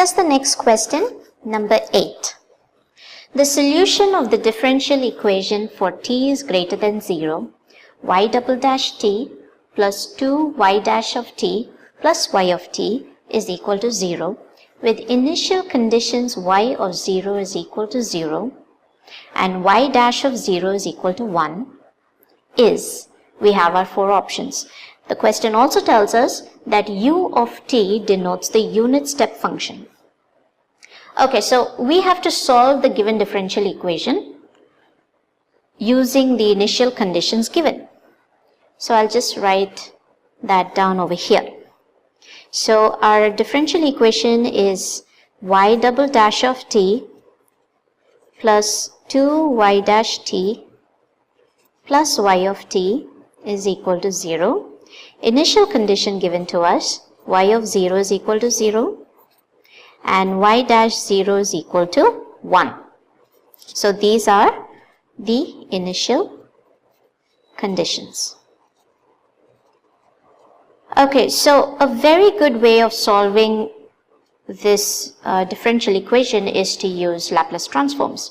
discuss the next question, number 8. The solution of the differential equation for t is greater than 0, y double dash t plus 2y dash of t plus y of t is equal to 0, with initial conditions y of 0 is equal to 0 and y dash of 0 is equal to 1 is, we have our 4 options. The question also tells us that u of t denotes the unit step function. Okay, so we have to solve the given differential equation using the initial conditions given. So I'll just write that down over here. So our differential equation is y double dash of t plus 2y dash t plus y of t is equal to 0. Initial condition given to us, y of 0 is equal to 0 and y dash 0 is equal to 1. So these are the initial conditions. Okay, so a very good way of solving this differential equation is to use Laplace transforms.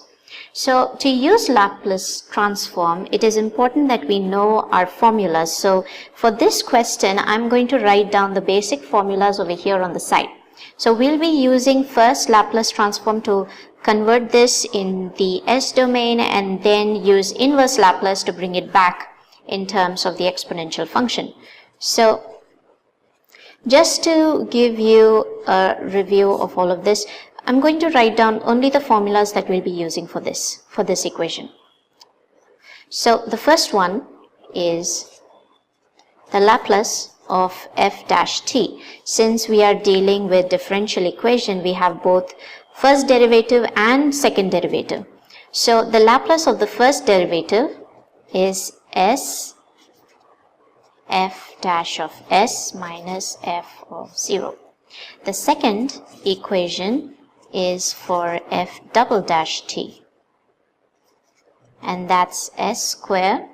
So to use Laplace transform, it is important that we know our formulas. So for this question, I'm going to write down the basic formulas over here on the side. So we'll be using first Laplace transform to convert this in the S domain and then use inverse Laplace to bring it back in terms of the exponential function. So just to give you a review of all of this, I'm going to write down only the formulas that we'll be using for this equation. So the first one is the Laplace of f dash t. Since we are dealing with differential equation, we have both first derivative and second derivative. So the Laplace of the first derivative is s f dash of s minus f of 0. The second equation is for f double dash t, and that's s square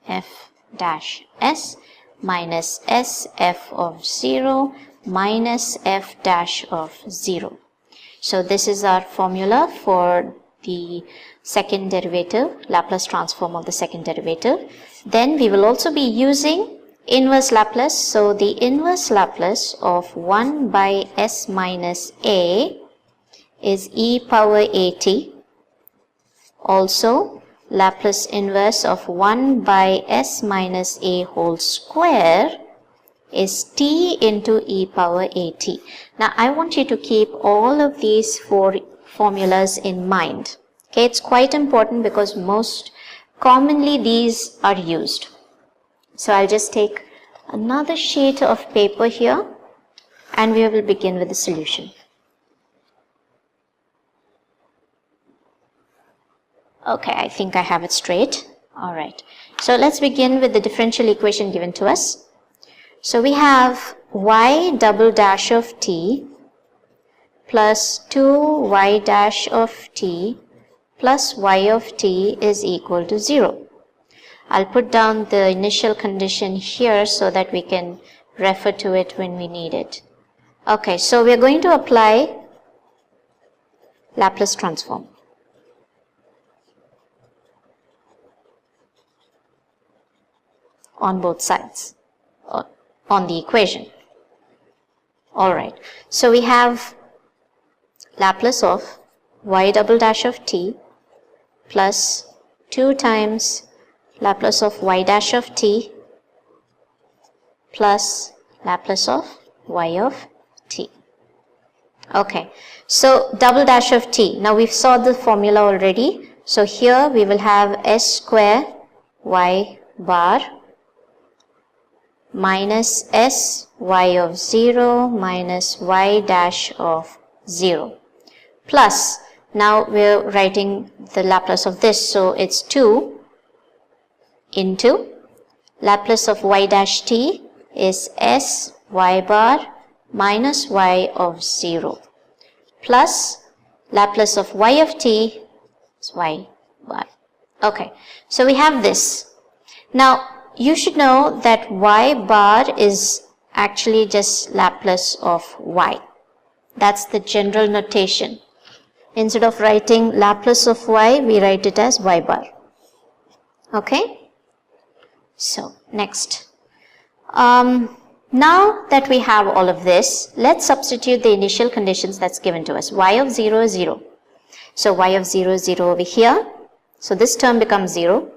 f dash s minus s f of 0 minus f dash of 0. So this is our formula for the second derivative, Laplace transform of the second derivative. Then we will also be using inverse Laplace. So the inverse Laplace of 1 by s minus a is e power at. Also Laplace inverse of 1 by s minus a whole square is t into e power at. Now I want you to keep all of these 4 formulas in mind. Okay, it's quite important because most commonly these are used. So I'll just take another sheet of paper here and we will begin with the solution. Okay, I think I have it straight. Alright, so let's begin with the differential equation given to us. So we have y double dash of t plus 2y dash of t plus y of t is equal to 0. I'll put down the initial condition here so that we can refer to it when we need it. Okay, so we're going to apply Laplace transform. On both sides, on the equation. Alright, so we have Laplace of y double dash of t plus 2 times Laplace of y dash of t plus Laplace of y of t. Okay, so double dash of t. Now we've saw the formula already. So here we will have s square y bar minus s y of 0 minus y dash of 0 plus, now we're writing the Laplace of this, so it's 2 into Laplace of y dash t is s y bar minus y of 0 plus Laplace of y of t is y bar. Okay, so we have this. Now you should know that y bar is actually just Laplace of y. That's the general notation. Instead of writing Laplace of y, we write it as y bar. Okay? So, next. Now that we have all of this, let's substitute the initial conditions that's given to us. Y of 0 is 0. So, y of 0 is 0 over here. So, this term becomes 0.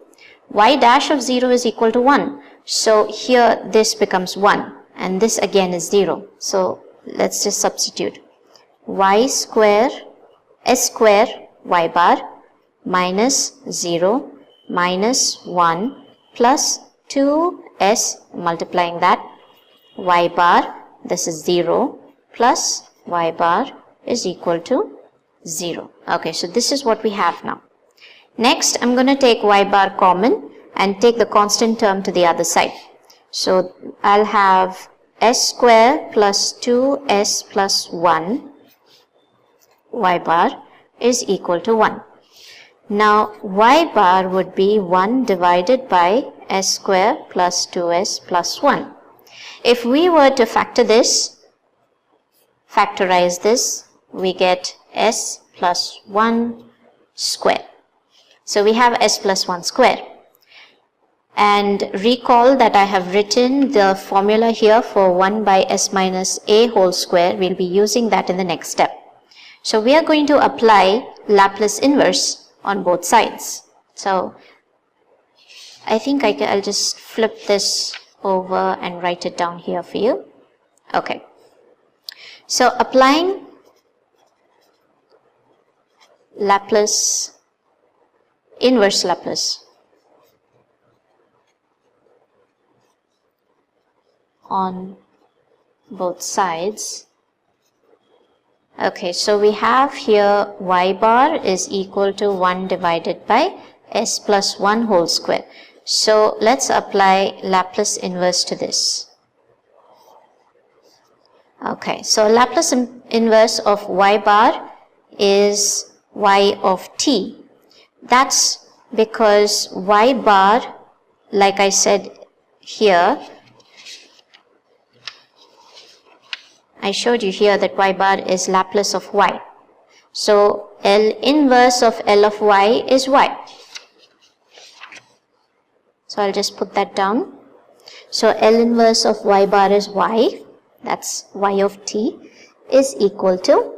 Y dash of 0 is equal to 1. So, here this becomes 1 and this again is 0. So, let's just substitute. Y square, s square y bar minus 0 minus 1 plus 2s, multiplying that, y bar, this is 0 plus y bar is equal to 0. Okay, so this is what we have now. Next, I'm going to take y bar common and take the constant term to the other side. So, I'll have s square plus 2s plus 1 y bar is equal to 1. Now, y bar would be 1 divided by s square plus 2s plus 1. If we were to factorize this, we get s plus 1 square. So, we have s plus 1 square. And recall that I have written the formula here for 1 by s minus a whole square. We'll be using that in the next step. So, we are going to apply Laplace inverse on both sides. So, I think I'll just flip this over and write it down here for you. Okay. So, applying Laplace, inverse Laplace on both sides. Okay, so we have here y bar is equal to 1 divided by s plus 1 whole square. So, let's apply Laplace inverse to this. Okay, so Laplace inverse of y bar is y of t. That's because y bar, like I said here, I showed you here that y bar is Laplace of y. So, L inverse of L of y is y. So, I'll just put that down. So, L inverse of y bar is y, that's y of t, is equal to.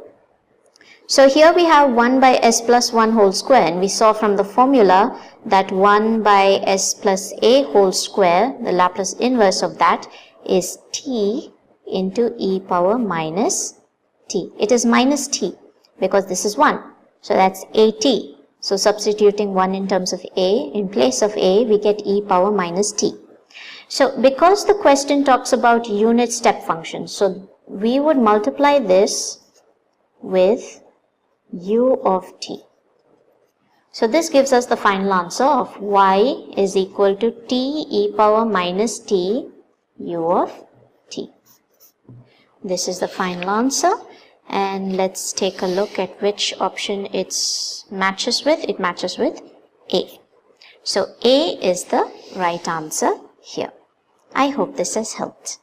So, here we have 1 by s plus 1 whole square, and we saw from the formula that 1 by s plus a whole square, the Laplace inverse of that is t into e power minus t. It is minus t because this is 1. So, that's at. So, substituting 1 in terms of a, in place of a, we get e power minus t. So, because the question talks about unit step function, so we would multiply this with u of t. So, this gives us the final answer of y is equal to t e power minus t u of t. This is the final answer, and let's take a look at which option it matches with. It matches with A. So, A is the right answer here. I hope this has helped.